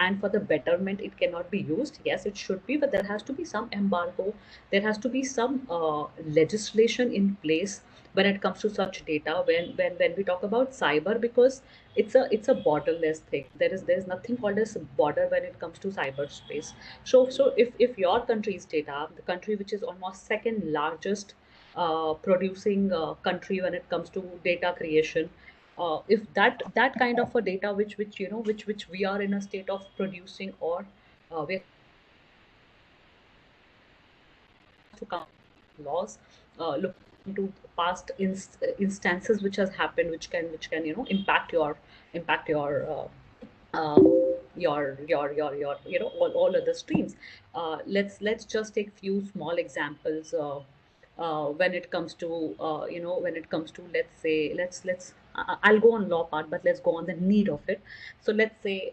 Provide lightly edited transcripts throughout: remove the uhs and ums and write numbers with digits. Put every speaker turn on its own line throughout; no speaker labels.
and for the betterment it cannot be used. Yes, it should be, but there has to be some embargo, there has to be some legislation in place when it comes to such data, when we talk about cyber, because it's a borderless thing. There is nothing called as border when it comes to cyberspace. So if your country's data, the country which is almost second largest producing country when it comes to data creation, if that kind of a data which we are in a state of producing, or we to come laws, look into past instances which has happened, which can impact your uh, all other streams. Let's just take few small examples. When it comes to when it comes to, let's say, I'll go on law part, but let's go on the need of it. So let's say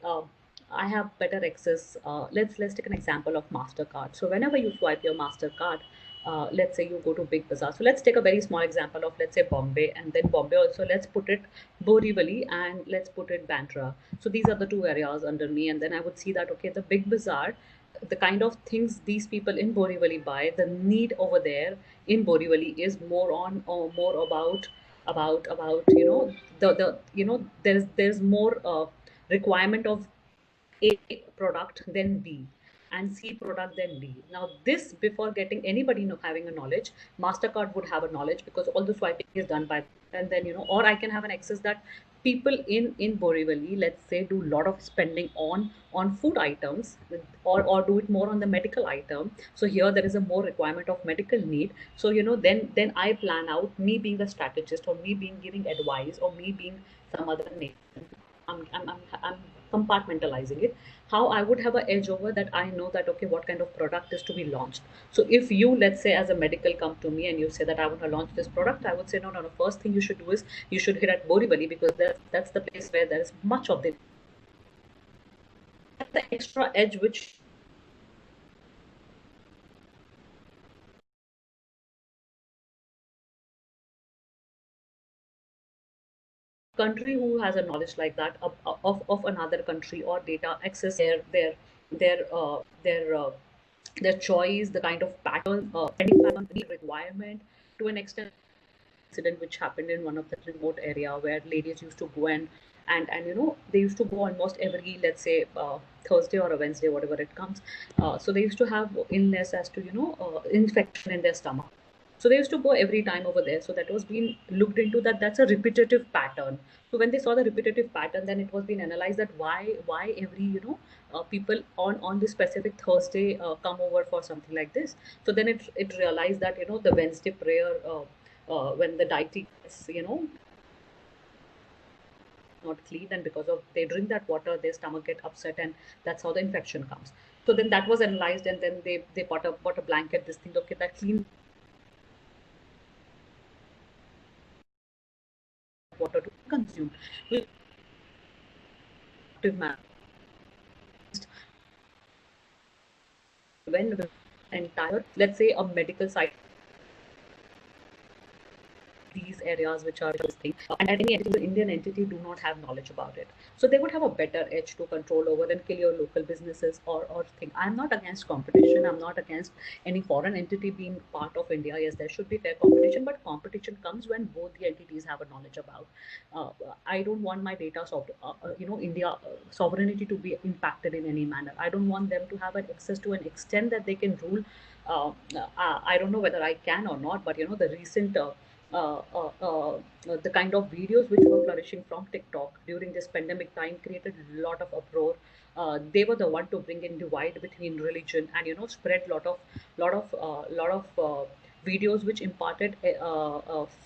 I have better access. Let's take an example of Mastercard. So whenever you swipe your Mastercard, let's say you go to Big Bazaar. So let's take a very small example of, let's say, Bombay, and then Bombay also, let's put it Borivali, and let's put it Bandra. So these are the two areas under me, and then I would see that, okay, the Big Bazaar, the kind of things these people in Borivali buy, the need over there in Borivali is more on, or more about the there's more requirement of A product than B, and C product than D. Now, this, before getting anybody having a knowledge, Mastercard would have a knowledge, because all the swiping is done by, and then or I can have an access that people in Borivali, let's say, do a lot of spending on food items, or do it more on the medical item. So here there is a more requirement of medical need. So then I plan out, me being the strategist, or me being giving advice, or me being some other name. I'm compartmentalizing it. How I would have an edge over that, I know that, okay, what kind of product is to be launched. So if you, let's say, as a medical, come to me and you say that I want to launch this product, I would say, no, no, no. First thing you should do is you should hit at Borivali, because that's the place where there is much of the extra edge which country who has a knowledge like that of another country, or data access, their their choice, the kind of pattern, any pattern, any requirement. To an extent, incident which happened in one of the remote area, where ladies used to go and they used to go almost every, let's say, Thursday or a Wednesday, whatever it comes. So they used to have illness as to infection in their stomach. So they used to go every time over there. So that was being looked into, that that's a repetitive pattern. So when they saw the repetitive pattern, then it was being analyzed that why every people on this specific Thursday come over for something like this. So then it realized that the Wednesday prayer, when the deity gets not clean, and because of they drink that water, their stomach get upset, and that's how the infection comes. So then that was analyzed, and then they bought a blanket, this thing, okay, that clean water to consume. When entire, let's say, a medical site, these areas which are existing, and any entity, Indian entity, do not have knowledge about it. So they would have a better edge to control over and kill your local businesses, or thing. I'm not against competition. I'm not against any foreign entity being part of India. Yes, there should be fair competition, but competition comes when both the entities have a knowledge about. Uh, I don't want my data, India sovereignty to be impacted in any manner. I don't want them to have an access to an extent that they can rule. I don't know whether I can or not, but the recent uh, uh, uh, the kind of videos which were flourishing from TikTok during this pandemic time created a lot of uproar. They were the one to bring in divide between religion, and spread lot of videos which imparted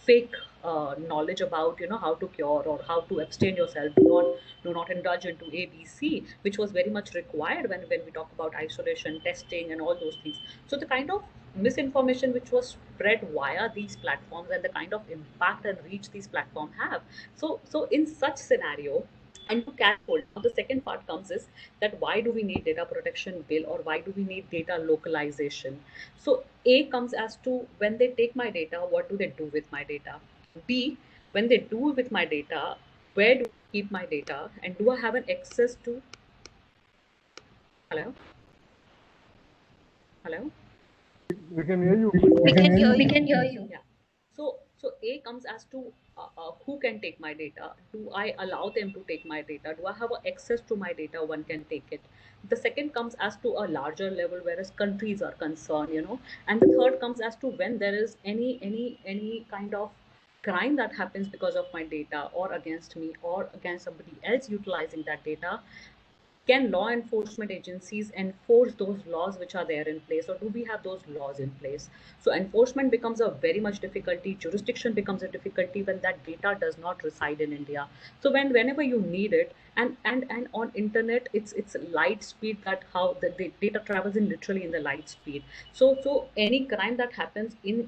fake knowledge about how to cure or how to abstain yourself. Do not indulge into ABC, which was very much required when we talk about isolation, testing, and all those things. So the kind of misinformation which was spread via these platforms, and the kind of impact and reach these platforms have. So in such scenario, and to catch hold. Now the second part comes is that why do we need data protection bill, or why do we need data localization? So A comes as to, when they take my data, what do they do with my data? B, when they do with my data, where do I keep my data, and do I have an access to Hello? Hello?
We can hear you.
We can hear
We
you.
can hear you.
Yeah. So A comes as to who can take my data? Do I allow them to take my data? Do I have access to my data? One can take it. The second comes as to a larger level, whereas countries are concerned. And the third comes as to when there is any kind of crime that happens because of my data or against me or against somebody else utilizing that data. Can law enforcement agencies enforce those laws which are there in place, or do we have those laws in place? So enforcement becomes a very much difficulty, jurisdiction becomes a difficulty when that data does not reside in India. So whenever you need it, and on internet, it's light speed, that how the data travels in literally in the light speed. So any crime that happens in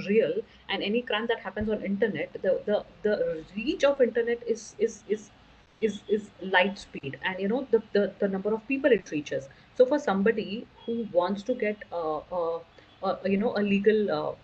real, and any crime that happens on internet, the reach of internet is light speed, and the number of people it reaches. So for somebody who wants to get a legal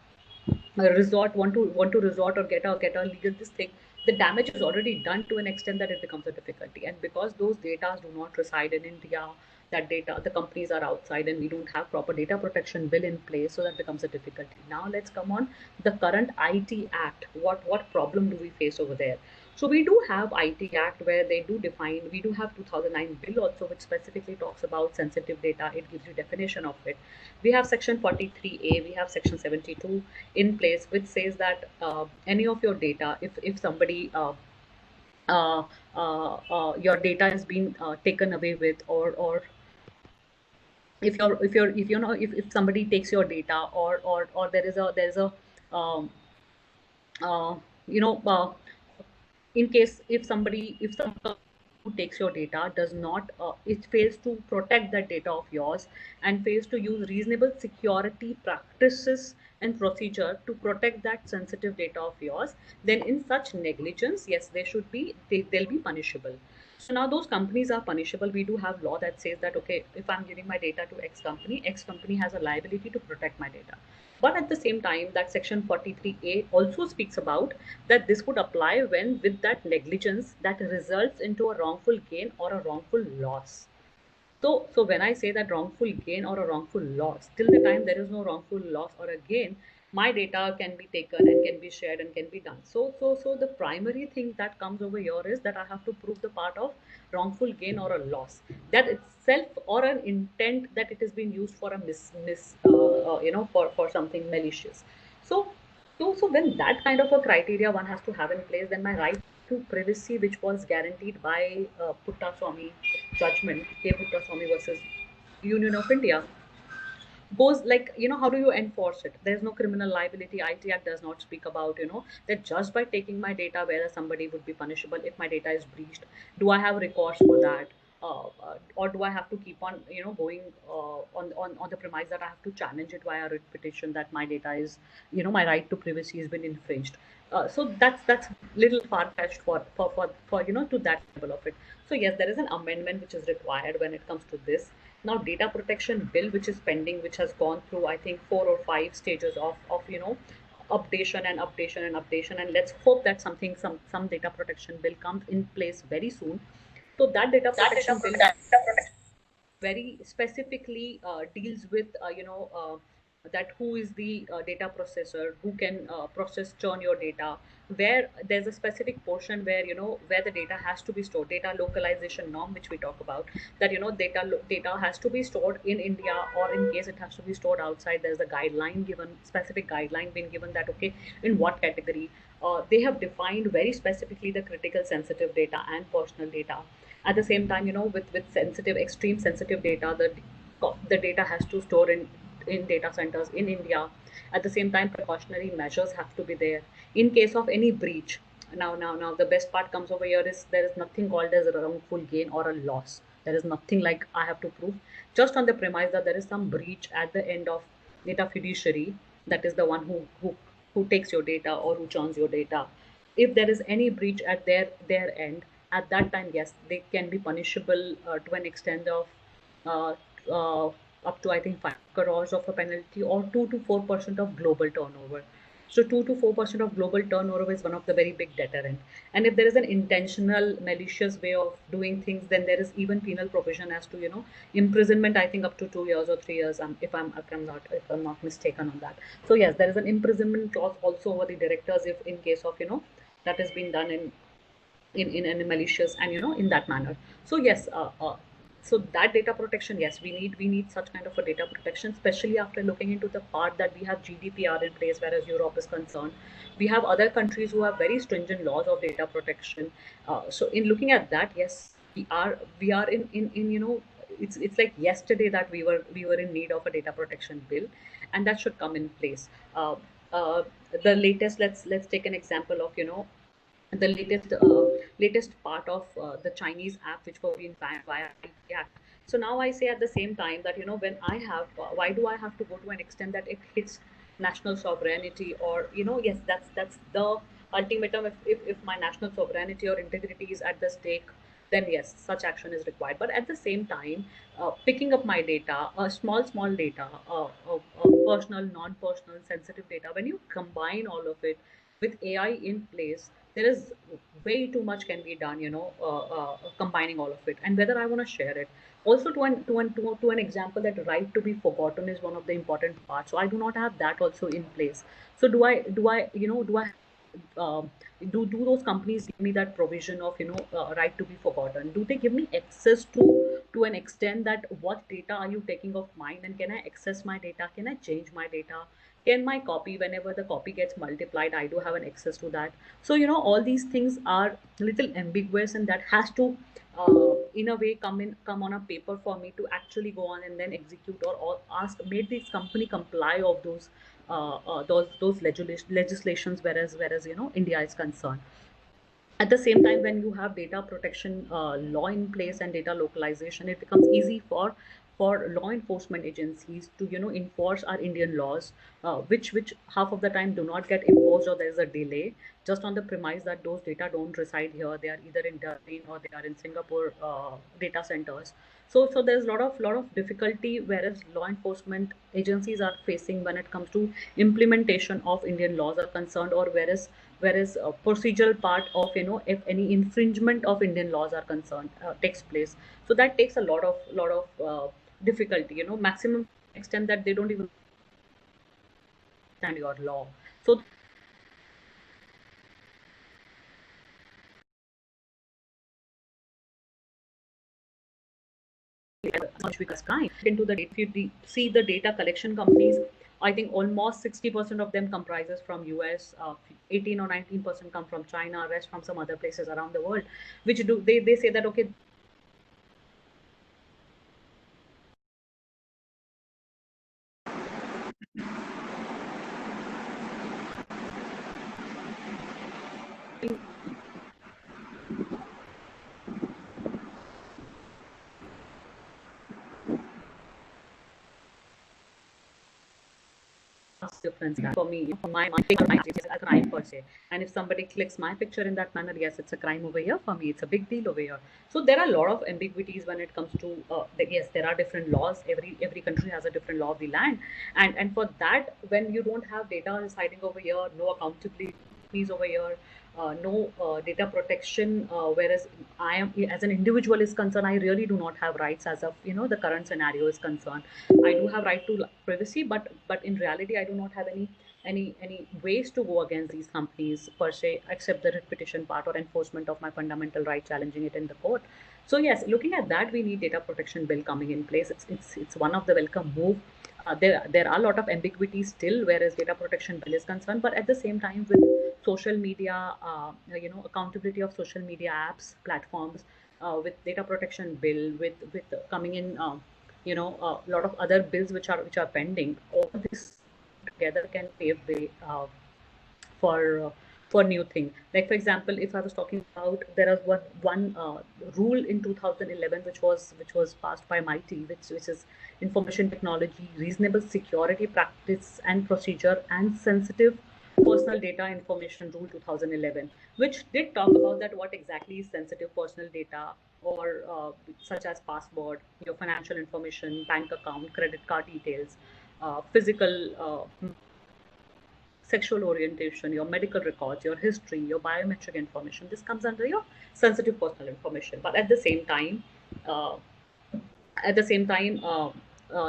want to resort or get a legal this thing, the damage is already done to an extent that it becomes a difficulty. And because those data do not reside in India, that data, the companies are outside, and we don't have proper data protection bill in place, so that becomes a difficulty. Now let's come on the current IT Act. What problem do we face over there? So we do have IT Act where they do define. We do have 2009 bill also, which specifically talks about sensitive data. It gives you definition of it. We have section 43A, we have section 72 in place, which says that any of your data, if somebody uh, your data has been taken away with, or if somebody takes your data, or there is a um, uh, you know in case, if somebody who takes your data does not, it fails to protect that data of yours, and fails to use reasonable security practices and procedure to protect that sensitive data of yours, then in such negligence, yes, they'll be punishable. So now those companies are punishable. We do have law that says that, okay, if I'm giving my data to X company has a liability to protect my data. But at the same time, that section 43A also speaks about that this would apply when with that negligence that results into a wrongful gain or a wrongful loss. So when I say that wrongful gain or a wrongful loss, till the time there is no wrongful loss or a gain, my data can be taken and can be shared and can be done. So the primary thing that comes over here is that I have to prove the part of wrongful gain or a loss, that itself, or an intent that it is being used for a for something malicious. So so when that kind of a criteria one has to have in place, then my right to privacy, which was guaranteed by Puttaswamy judgment, K. Puttaswamy versus Union of India, goes like, how do you enforce it? There's no criminal liability. IT Act does not speak about, that just by taking my data, whether somebody would be punishable if my data is breached. Do I have recourse for that? Or do I have to keep on, going on the premise that I have to challenge it via writ petition, that my data is, my right to privacy has been infringed? So that's little far fetched for to that level of it. So yes, there is an amendment which is required when it comes to this. Now data protection bill, which is pending, which has gone through, I think, 4 or 5 stages of updation and updation and updation, and let's hope that some data protection bill comes in place very soon. So that data protection bill very specifically deals with that who is the data processor, who can process churn your data, where there's a specific portion where, where the data has to be stored, data localization norm, which we talk about, that data has to be stored in India, or in case it has to be stored outside, there's a guideline given, specific guideline being given, that okay, in what category. They have defined very specifically the critical sensitive data and personal data. At the same time, with sensitive, extreme sensitive data, the data has to store in data centers in India. At the same time, precautionary measures have to be there in case of any breach. Now the best part comes over here is there is nothing called as a wrongful gain or a loss. There is nothing like I have to prove, just on the premise that there is some breach at the end of data fiduciary, that is the one who takes your data or who churns your data. If there is any breach at their end, at that time, yes, they can be punishable to an extent of uh, uh, up to, I think, 5 crores of a penalty, or 2 to 4% of global turnover. So 2 to 4% of global turnover is one of the very big deterrent. And if there is an intentional malicious way of doing things, then there is even penal provision as to imprisonment. I think up to 2 years or 3 years. If I'm not mistaken on that. So yes, there is an imprisonment clause also over the directors if in case of that has been done in a malicious and in that manner. So yes, so that data protection, yes, we need such kind of a data protection, especially after looking into the part that we have GDPR in place, whereas Europe is concerned. We have other countries who have very stringent laws of data protection. So in looking at that, yes, we are in it's like yesterday that we were in need of a data protection bill, and that should come in place. Uh, the latest, let's take an example of the latest part of the Chinese app, which were being banned via IT Act. So now I say at the same time that when I have, why do I have to go to an extent that it hits national sovereignty, or yes, that's the ultimatum. If my national sovereignty or integrity is at the stake, then yes, such action is required. But at the same time, picking up my data, small data, personal, non-personal, sensitive data, when you combine all of it with AI in place, there is way too much can be done, combining all of it. And whether I want to share it. Also, to an example, that right to be forgotten is one of the important parts. So I do not have that also in place. So um, do those companies give me that provision of right to be forgotten? Do they give me access to an extent that what data are you taking of mine, and can I access my data? Can I change my data? Can my copy, whenever the copy gets multiplied, I do have an access to that? So all these things are little ambiguous, and that has to in a way come on a paper for me to actually go on and then execute, or ask, made this company comply of those legislations, whereas India is concerned. At the same time, when you have data protection law in place and data localization, it becomes easy for law enforcement agencies to enforce our Indian laws, which half of the time do not get imposed, or there is a delay, just on the premise that those data don't reside here. They are either in Dublin or they are in Singapore data centers. So there's a lot of difficulty, whereas law enforcement agencies are facing when it comes to implementation of Indian laws are concerned, or whereas procedural part of if any infringement of Indian laws are concerned takes place. So that takes a lot of difficulty, maximum extent that they don't even understand your law. So much because crime into the data. If you see the data collection companies, I think almost 60% of them comprises from US, 18 or 19% come from China, rest from some other places around the world, which do they say that okay, difference for me. For my is a crime per se. And if somebody clicks my picture in that manner, yes, it's a crime over here. For me, it's a big deal over here. So there are a lot of ambiguities when it comes to yes, there are different laws. Every country has a different law of the land, and for that, when you don't have data residing over here, no accountability is over here. No data protection, whereas I am, as an individual is concerned, I really do not have rights as of the current scenario is concerned. I do have right to privacy, but in reality, I do not have any ways to go against these companies per se, except the repetition part or enforcement of my fundamental right, challenging it in the court. So yes, looking at that, we need data protection bill coming in place. It's one of the welcome move. There are a lot of ambiguity still, whereas data protection bill is concerned. But at the same time, with social media, accountability of social media apps, platforms, with data protection bill, with coming in, a lot of other bills which are pending. All this together can pave way for uh, for new thing. Like for example, if I was talking about, there was one rule in 2011 which was passed by MITI, which is Information Technology Reasonable Security Practice and Procedure and Sensitive Personal Data Information Rule 2011, which did talk about that what exactly is sensitive personal data, or such as password, your financial information, bank account, credit card details, physical sexual orientation, your medical records, your history, your biometric information. This comes under your sensitive personal information. But uh, at the same time,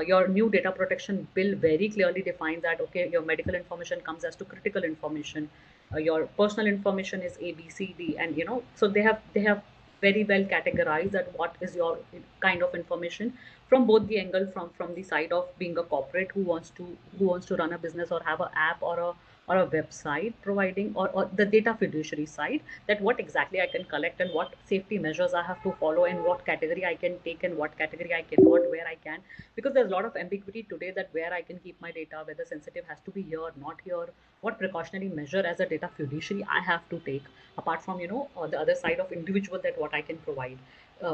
your new data protection bill very clearly defines that okay, your medical information comes as to critical information, your personal information is A, B, C, D, and so they have very well categorized that what is your kind of information from both the angle, from the side of being a corporate who wants to run a business or have an app or a website providing, or the data fiduciary side, that what exactly I can collect and what safety measures I have to follow and what category I can take and what category I cannot, where I can, because there's a lot of ambiguity today that where I can keep my data, whether sensitive has to be here, not here, what precautionary measure as a data fiduciary I have to take, apart from the other side of individual, that what I can provide.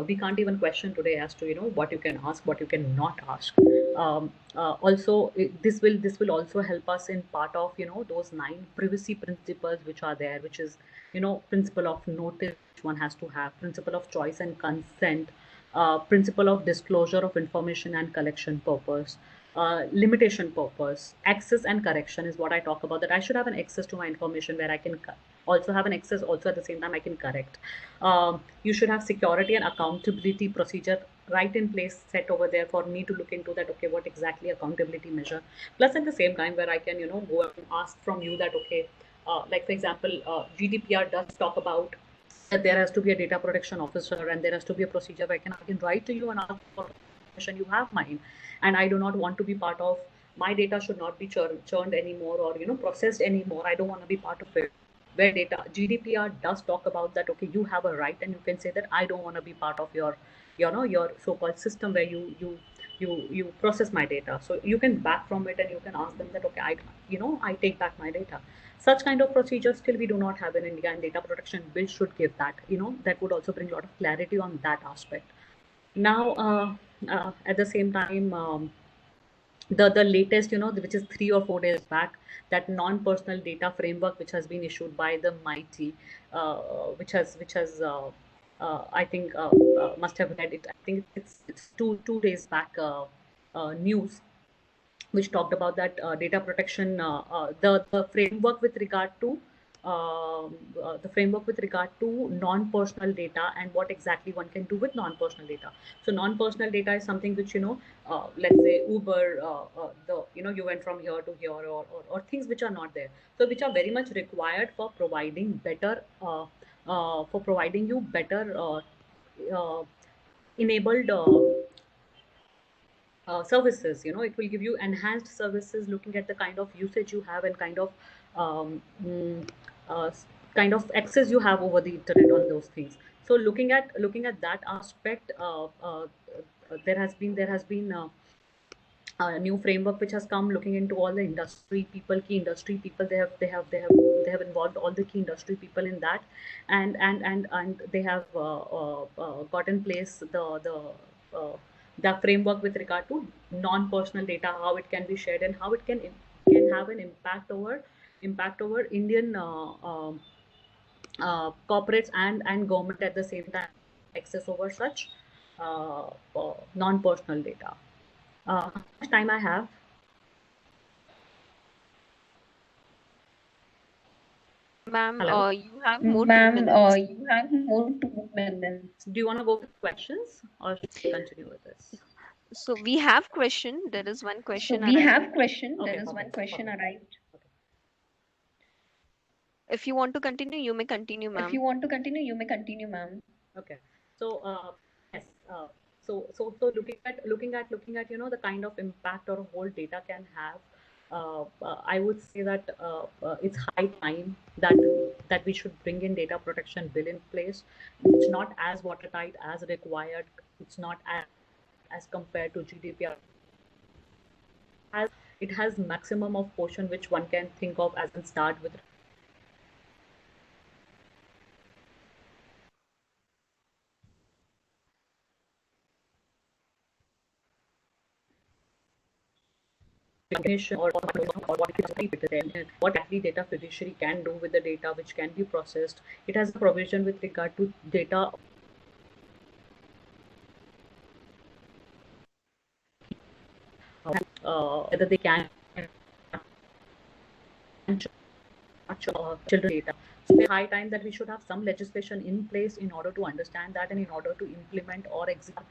We can't even question today as to what you can ask, what you cannot ask. Also, this will also help us in part of those 9 privacy principles which are there, which is principle of notice which one has to have, principle of choice and consent, principle of disclosure of information and collection purpose, limitation purpose, access and correction is what I talk about, that I should have an access to my information where I can also have an access, also at the same time I can correct. You should have security and accountability procedure right in place set over there for me to look into that, okay, what exactly accountability measure, plus at the same time where I can go and ask from you that okay, like for example, GDPR does talk about that there has to be a data protection officer and there has to be a procedure where I can write to you and ask for permission, you have mine, and I do not want to be part of, my data should not be churned anymore or processed anymore, I don't want to be part of it, where data GDPR does talk about that okay, you have a right and you can say that I don't want to be part of your so-called system where you process my data, so you can back from it and you can ask them that okay, I take back my data. Such kind of procedures still we do not have in India, and data protection bill should give that. That would also bring a lot of clarity on that aspect. Now, at the same time, the latest, which is 3 or 4 days back, that non-personal data framework which has been issued by the MIT, which has I think must have read it. I think it's 2 days back news, which talked about that data protection, the framework with regard to non-personal data and what exactly one can do with non-personal data. So non-personal data is something which let's say Uber, you went from here to here, or things which are not there, so which are very much required for providing better for providing you better uh, enabled services. It will give you enhanced services looking at the kind of usage you have and um, mm, uh, kind of access you have over the internet on those things. So looking at that aspect, there has been a new framework which has come looking into all the key industry people. They have involved all the key industry people in that, and they have got in place uh, the framework with regard to non-personal data, how it can be shared and how it can have an impact over Indian corporates and government at the same time access over such non-personal data. How much time I have?
Ma'am,
Hello.
you have more 2 minutes.
You have more 2 minutes.
Do you want to go with questions or should I continue with this?
So we have question. There is one
So
question
we
arrived.
have question. There
Okay,
is one
perfect.
question
Perfect.
arrived.
Okay.
If you want to continue, you may continue,
If
ma'am.
you want to continue, you may continue, ma'am.
Okay. So yes. So looking at the kind of impact or a whole data can have. I would say that it's high time that we should bring in data protection bill in place. It's not as watertight as required. It's not as compared to GDPR. Has It has maximum of portion which one can think of as in start with recognition, or what it is with them, and what exactly data fiduciary can do with the data which can be processed. It has a provision with regard to data, whether they can children data. So it's high time that we should have some legislation in place in order to understand that and in order to implement or execute.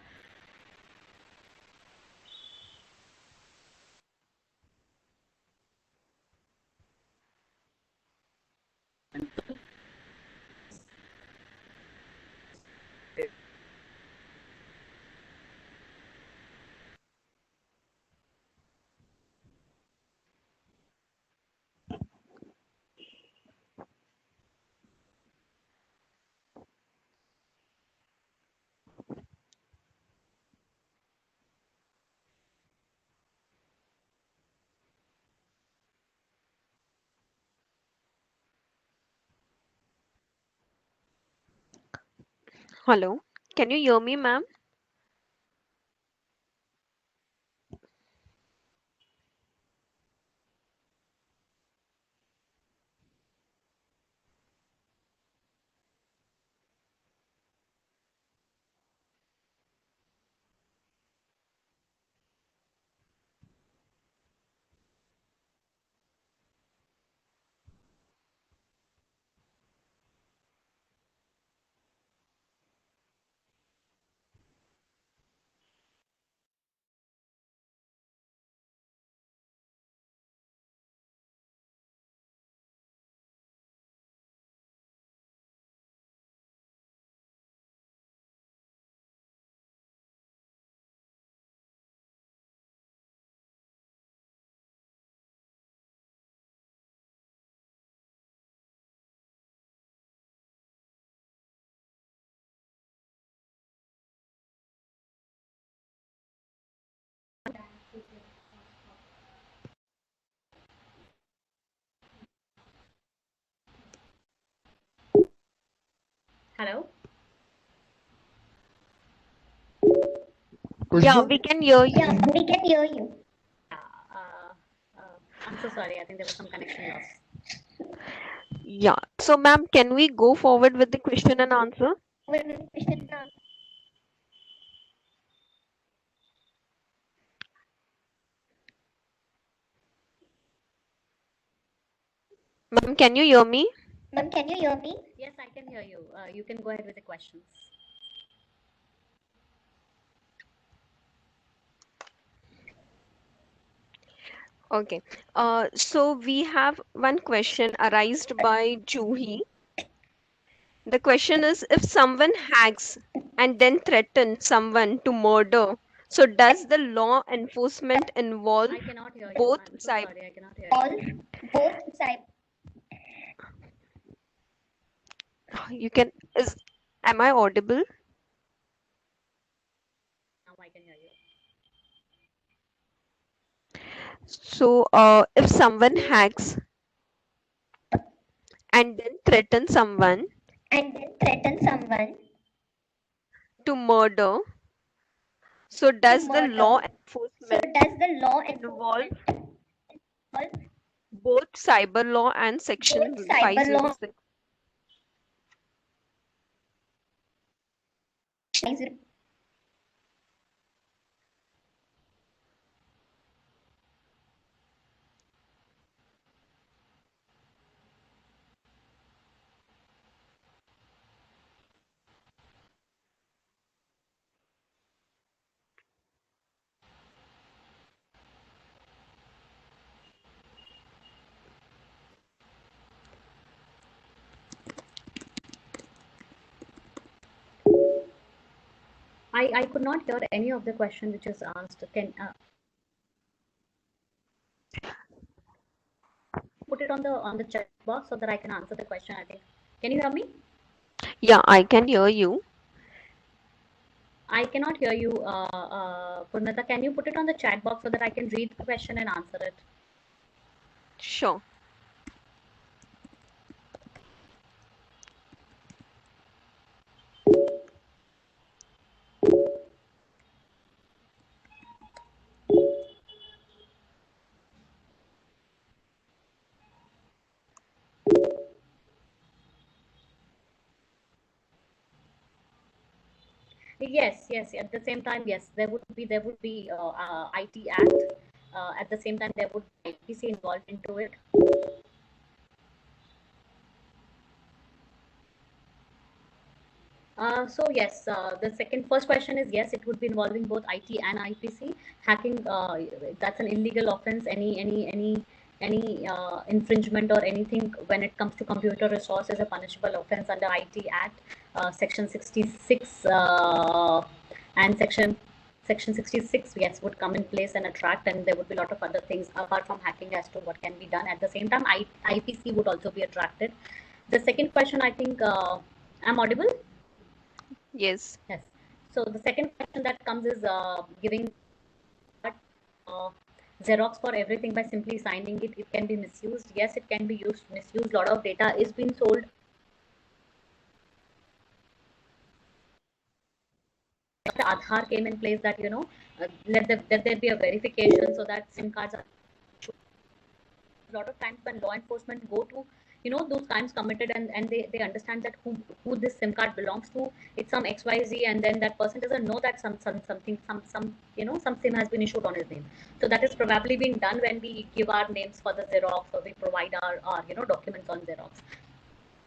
Hello. Can you hear me, ma'am?
Hello.
Yeah, we can hear you.
Yeah, we can hear you.
Uh, I'm so sorry. I think there was some connection loss.
Yeah. So, ma'am, can we go forward with the question and answer? Ma'am, can you hear me?
Ma'am, can you hear me?
Yes, I can hear you. You can go ahead with the questions.
Okay. So we have one question arised by Juhi. The question is, if someone hacks and then threatens someone to murder, so does the law enforcement involve
I cannot hear you.
both
I'm so
sides?
sorry. I cannot hear
All
you.
both sides.
You can is am I audible?
Now I can hear you.
So if someone hacks and then threatens someone
And then threaten someone
to murder, so
to
does the law
murder. So
enforcement
does the law
involve
enforcement involve
both cyber law and
both
section
cyber law
506?
and
I could not hear any of the question which is asked. Can put it on the chat box so that I can answer the question? I think. Can you hear me?
Yeah, I can hear you.
I cannot hear you, Purnata. Can you put it on the chat box so that I can read the question and answer it?
Sure.
Yes, yes. At the same time, yes, there would be IT Act. At the same time, there would be IPC involved into it. So yes, the first question is yes, it would be involving both IT and IPC. Hacking, that's an illegal offense. Any infringement or anything when it comes to computer resource is a punishable offense under IT Act, Section 66 and Section 66, yes, would come in place and attract, and there would be a lot of other things apart from hacking as to what can be done. At the same time, IPC would also be attracted. The second question, I think, I'm audible.
Yes.
Yes. So the second question that comes is giving uh, Xerox for everything by simply signing it. It can be misused. Yes, it can be used, misused. A lot of data is being sold. The Aadhaar came in place that, let there be a verification so that SIM cards are. A lot of times when law enforcement go to those crimes committed, and they understand that who this SIM card belongs to, it's some XYZ, and then that person doesn't know that something some some SIM has been issued on his name. So that is probably being done when we give our names for the Xerox, or we provide our documents on Xerox.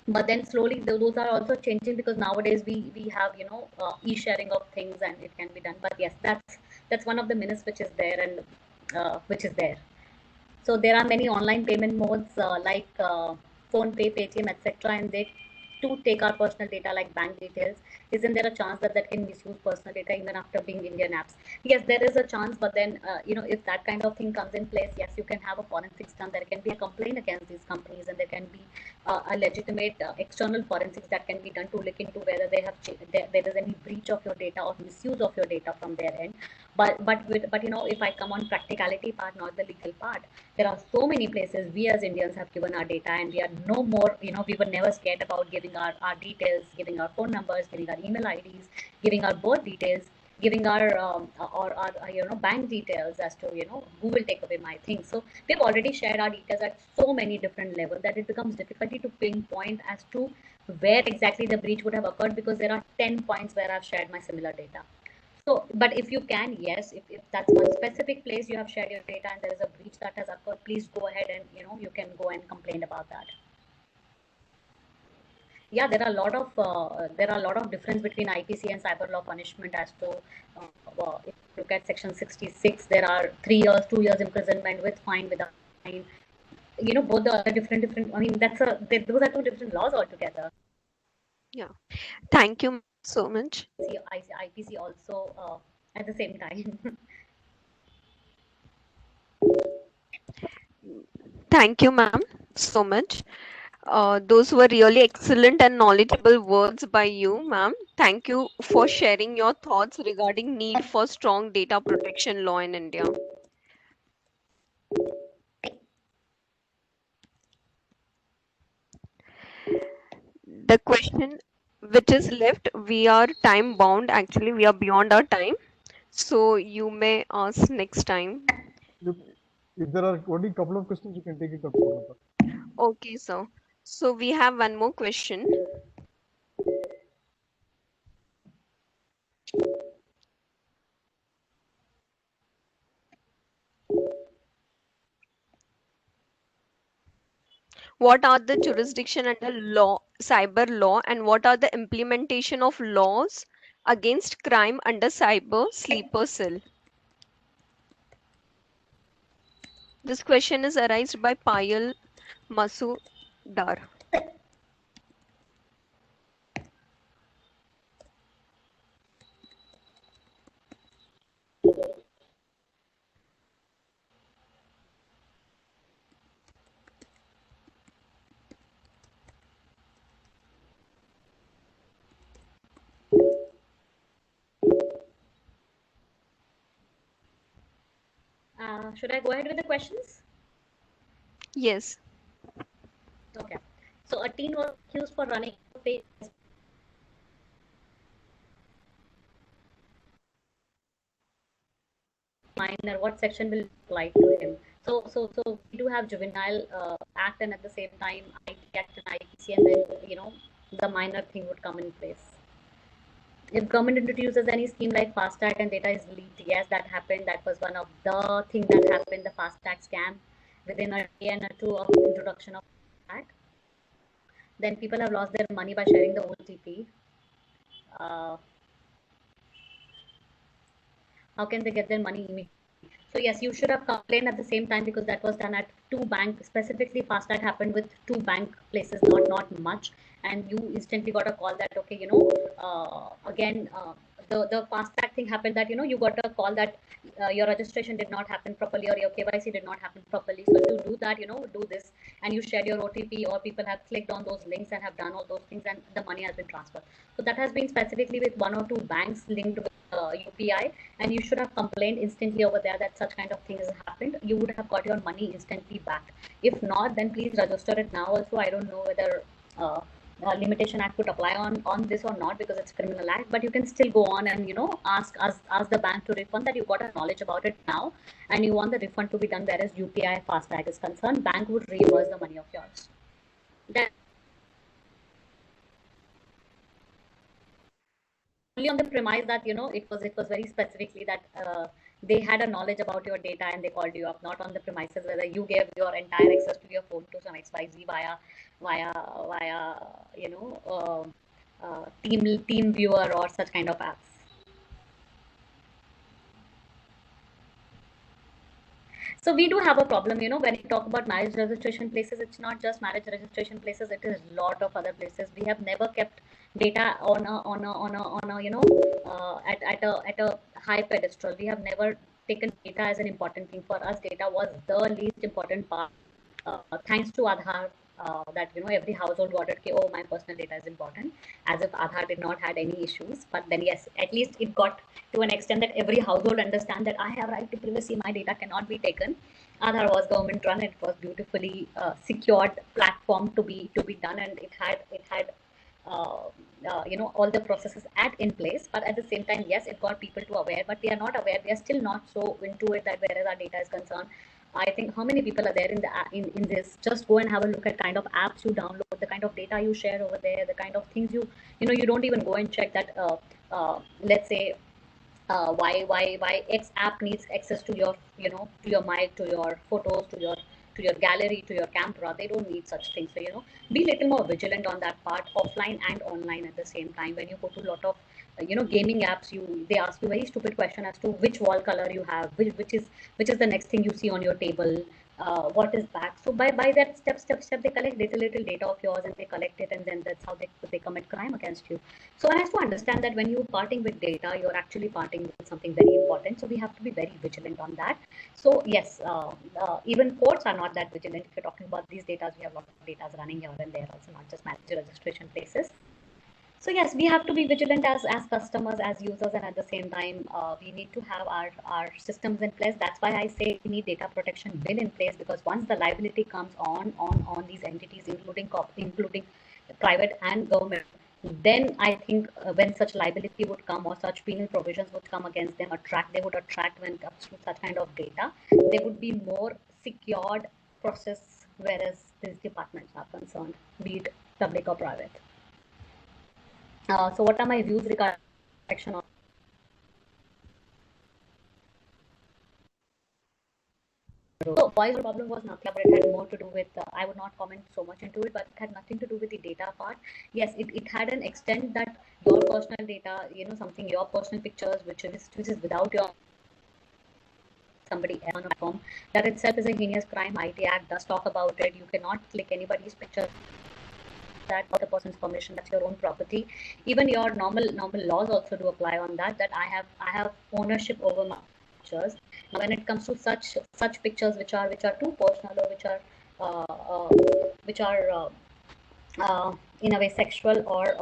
But then slowly those are also changing, because nowadays we have e-sharing of things, and it can be done. But yes, that's one of the minutes which is there, and which is there. So there are many online payment modes like PhonePe, Paytm, etc., and they to take our personal data like bank details. Isn't there a chance that that can misuse personal data even after being Indian apps? Yes, there is a chance, but then if that kind of thing comes in place, yes, you can have a forensics done. There can be a complaint against these companies, and there can be a legitimate external forensics that can be done to look into whether they have there is any breach of your data or misuse of your data from their end. But if I come on practicality part, not the legal part, there are so many places we as Indians have given our data, and we are no more, we were never scared about giving our details, giving our phone numbers, giving our email IDs, giving our birth details, giving our or our bank details, as to who will take away my things. So we've already shared our details at so many different levels that it becomes difficult to pinpoint as to where exactly the breach would have occurred, because there are 10 points where I've shared my similar data. So, but if you can, yes, if that's one specific place you have shared your data and there is a breach that has occurred, please go ahead and you can go and complain about that. Yeah, there are a lot of difference between IPC and cyber law punishment, as to if you look at Section 66, there are 3 years, 2 years imprisonment with fine, without fine. Both are different. I mean, those are two different laws altogether.
Yeah. Thank you so much.
See, IPC also at the same time.
Thank you, ma'am, so much. Those were really excellent and knowledgeable words by you, ma'am. Thank you for sharing your thoughts regarding need for strong data protection law in India. The question which is left, we are time bound. Actually, we are beyond our time. So you may ask next time.
If there are only a couple of questions, you can take it up. Purnapa.
Okay, sir. So we have one more question. What are the jurisdiction under law, cyber law, and what are the implementation of laws against crime under cyber sleeper cell? This question is arised by Payal Masudar.
Should I go ahead with the questions?
Yes.
Okay. So a teen was accused for running a fake minor. What section will apply to him? So we do have juvenile act, and at the same time IT Act and IPC, and then the minor thing would come in place. If government introduces any scheme like fast tag and data is leaked, yes, that happened. That was one of the things that happened. The fast tag scam within a day and a two of introduction of that. Then people have lost their money by sharing the OTP. uh, how can they get their money immediately? So yes, you should have complained at the same time because that was done at two bank, specifically FASTag happened with two bank places, not much, and you instantly got a call that okay, again the FASTag thing happened that you got a call that your registration did not happen properly or your KYC did not happen properly. So to do that, do this, and you shared your OTP or people have clicked on those links and have done all those things and the money has been transferred. So that has been specifically with one or two banks linked with UPI, and you should have complained instantly over there that such kind of thing has happened. You would have got your money instantly back. If not, then please register it now. Also, I don't know whether uh, limitation act would apply on this or not because it's criminal act, but you can still go on and ask the bank to refund that you got a knowledge about it now and you want the refund to be done whereas UPI FASTag is concerned. Bank would reimburse the money of yours. Then only on the premise that it was very specifically that they had a knowledge about your data and they called you up, not on the premises whether you gave your entire access to your phone to some XYZ via team viewer or such kind of apps. So we do have a problem, when you talk about marriage registration places, it's not just marriage registration places, it is a lot of other places. We have never kept data on a at a high pedestal. We have never taken data as an important thing. For us, data was the least important part. Thanks to Aadhaar, that every household got it. Oh, my personal data is important, as if Aadhaar did not had any issues. But then yes, at least it got to an extent that every household understand that I have right to privacy. My data cannot be taken. Aadhaar was government run. It was beautifully secured platform to be done, and it had uh, all the processes at in place. But at the same time, yes, it got people to aware, but they are not aware. They are still not so into it that whereas our data is concerned. I think how many people are there in this? Just go and have a look at kind of apps you download, the kind of data you share over there, the kind of things you don't even go and check that. Let's say why X app needs access to your to your mic, to your photos, to your gallery, to your camera. They don't need such things. So be little more vigilant on that part, offline and online at the same time. When you go to a lot of gaming apps, they ask you very stupid question as to which wall color you have, which is the next thing you see on your table, what is back. So by that step they collect little data of yours and they collect it, and then that's how they commit crime against you. So one has to understand that when you're parting with data, you're actually parting with something very important. So we have to be very vigilant on that. So yes, even courts are not that vigilant. If you're talking about these data, we have a lot of data running here and there, also not just marriage registration places. So yes, we have to be vigilant as customers, as users, and at the same time, we need to have our systems in place. That's why I say we need data protection bill in place, because once the liability comes on these entities, including private and government, then I think when such liability would come or such penal provisions would come against them, they would attract when it comes to such kind of data. They would be more secured process, whereas these departments are concerned, be it public or private. So what are my views regarding protection of? So voice problem was nothing, but it had more to do with, I would not comment so much into it, but it had nothing to do with the data part. Yes, it had an extent that your personal data, something, your personal pictures, which is without your somebody else on a platform, that itself is a heinous crime. IT Act does talk about it. You cannot click anybody's picture that without the person's permission. That's your own property. Even your normal laws also do apply on that. That I have ownership over my pictures. Now, when it comes to such pictures which are too personal or which are in a way sexual or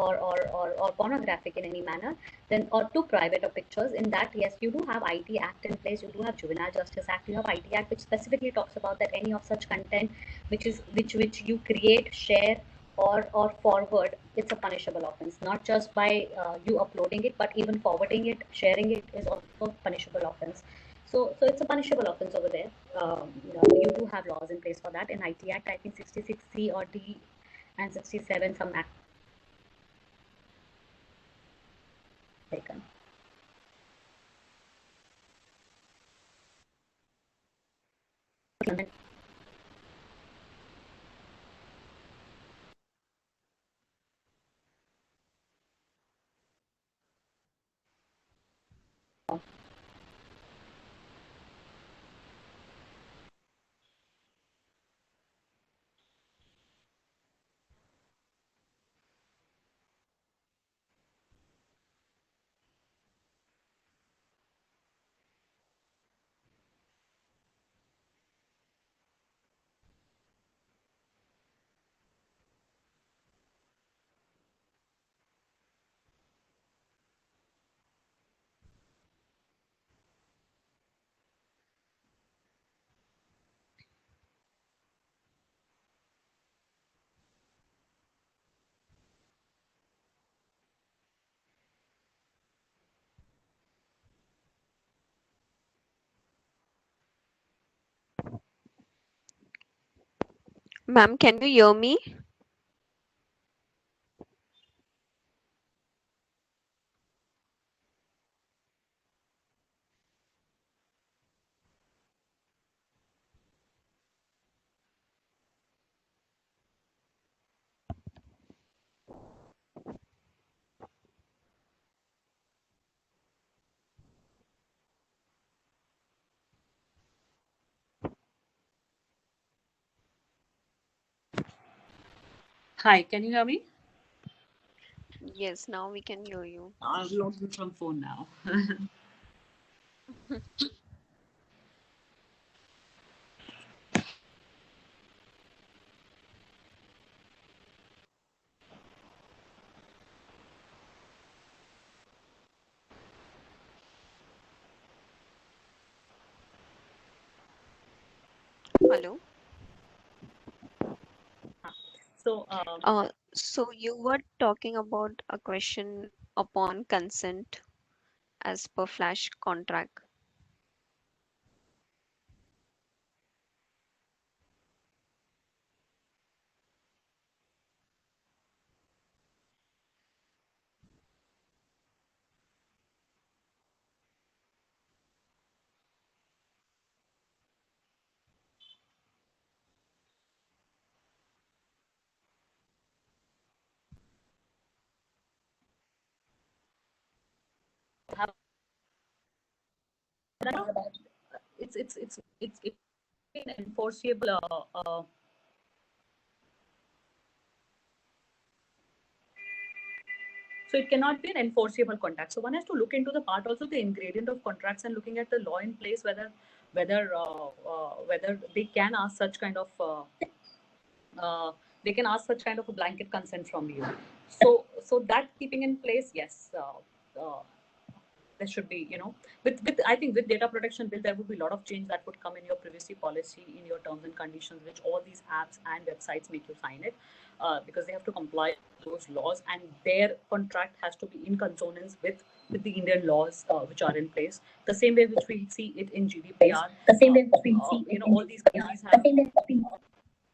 pornographic in any manner, then or too private of pictures, in that yes, you do have IT Act in place, you do have Juvenile Justice Act, you have IT Act which specifically talks about that any of such content which you create, share, or forward, it's a punishable offense, not just by you uploading it, but even forwarding it, sharing it is also punishable offense. So it's a punishable offense over there. You do have laws in place for that in IT Act. I think 66C or D and 67 some act taken.
Ma'am, can you hear me?
Hi, can you hear me?
Yes, now we can hear you.
I've logged in from phone now.
Hello.
So,
So you were talking about a question upon consent as per flash contract.
have it's been enforceable. So it cannot be an enforceable contract. So one has to look into the part also the ingredient of contracts and looking at the law in place whether they can ask such kind of a blanket consent from you. So that keeping in place, yes, there should be, with I think with data protection bill there would be a lot of change that would come in your privacy policy, in your terms and conditions, which all these apps and websites make you sign it, because they have to comply with those laws, and their contract has to be in consonance with the Indian laws, which are in place. The same way which we see it in GDPR. The same way which we see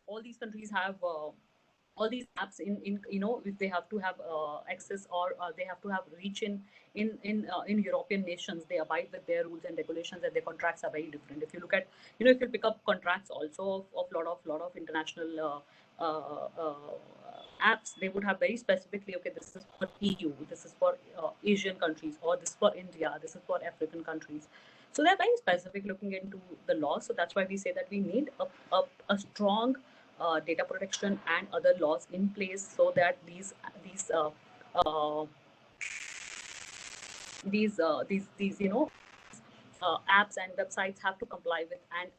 all these countries have all these apps in if they have to have access, or they have to have reach in European nations, they abide with their rules and regulations, and their contracts are very different. If you look at, if you pick up contracts also of lot of international apps, they would have very specifically, okay, this is for EU, this is for Asian countries, or this is for India, this is for African countries. So they're very specific looking into the law. So that's why we say that we need a strong data protection and other laws in place, so that uh, these apps and websites have to comply with, and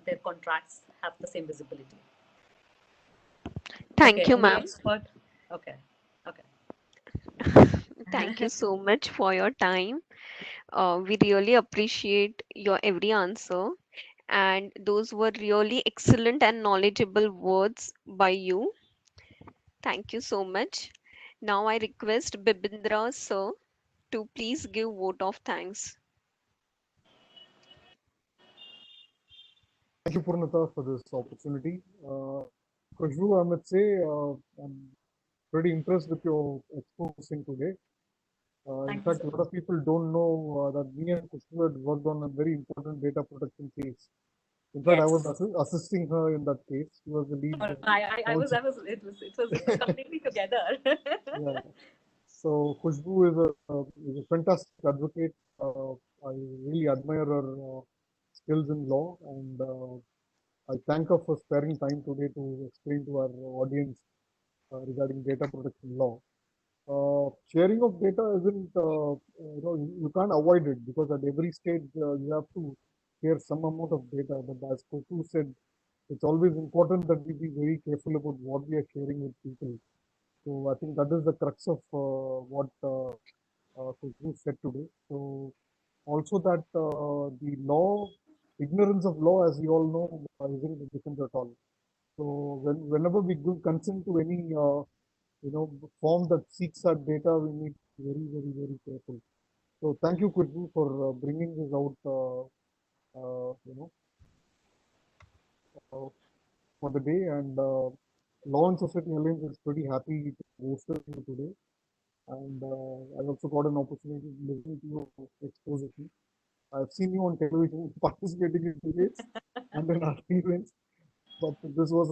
their contracts have the same visibility.
Thank
Okay,
you,
any
ma'am.
expert? Okay, okay.
Thank you so much for your time. We really appreciate your every answer, and those were really excellent and knowledgeable words by you. Thank you so much. Now I request Bibindra sir to please give vote of thanks.
Thank you, Purnata, for this opportunity. Khushbu, I must say, I'm pretty impressed with your exposing today. In
Thank you
fact,
so
a lot
much.
of people don't know that me and Khushbu had worked on a very important data protection case. In fact, I was
Yes.
assisting her in that case. She was the lead
I was
also.
it was completely together.
Yeah. So Khushbu is a fantastic advocate. I really admire her skills in law, and I thank her for sparing time today to explain to our audience regarding data protection law. Sharing of data isn't, you can't avoid it because at every stage you have to share some amount of data. But as Kotu said, it's always important that we be very careful about what we are sharing with people. So I think that is the crux of what Kotu said today. So also that the law, ignorance of law, as we all know, isn't a defense at all. So whenever we give consent to any form that seeks our data, we need to be very, very, very careful. So thank you, Khushbu, for bringing this out, for the day. And Law and Society Alliance is pretty happy to host you today. And I also got an opportunity to listen to your exposition. I've seen you on television participating in debates and in our events, but this was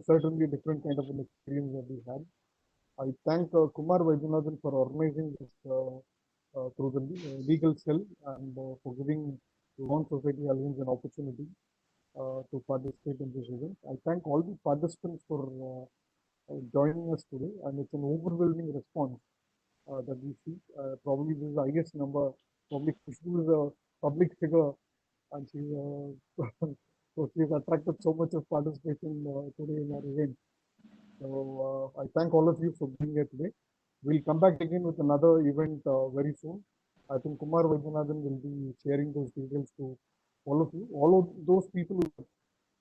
certainly a different kind of an experience that we had. I thank Kumar Vaidyanathan for organizing this through the legal cell and for giving Law Society Alliance an opportunity to participate in this event. I thank all the participants for joining us today, and it's an overwhelming response that we see. Probably this is the highest number. Probably Khushbu is a public figure, and so she's attracted so much of participation today in our event. So I thank all of you for being here today. We'll come back again with another event very soon. I think Kumar Vaidyanathan will be sharing those details to all of you. All of those people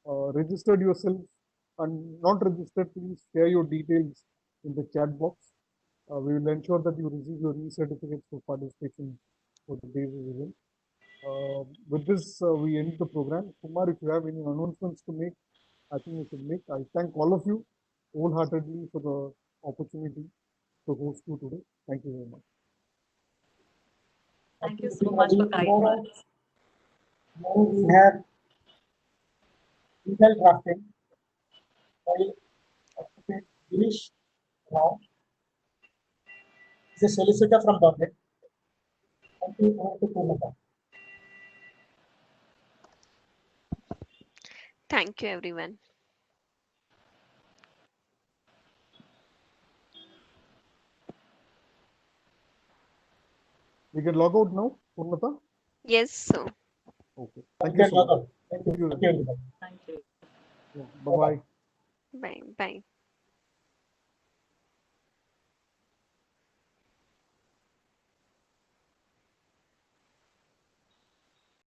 who registered yourself and not registered, please share your details in the chat box. We will ensure that you receive your e-certificates for participation for the day's event. With this, we end the program. Kumar, if you have any announcements to make, I think you should make. I thank all of you wholeheartedly for the opportunity to host you today. Thank you very much.
Thank you so much for kind words.
Tomorrow we have legal drafting by Advocate Girish Rao. He's a solicitor from Bombay. Thank you. Over to Purnata.
Thank you, everyone.
We can log out now, Purnata?
Yes, sir.
Okay. Thank you so much.
Thank you. Thank you, everybody.
Thank you.
Yeah, bye-bye.
Bye. Bye.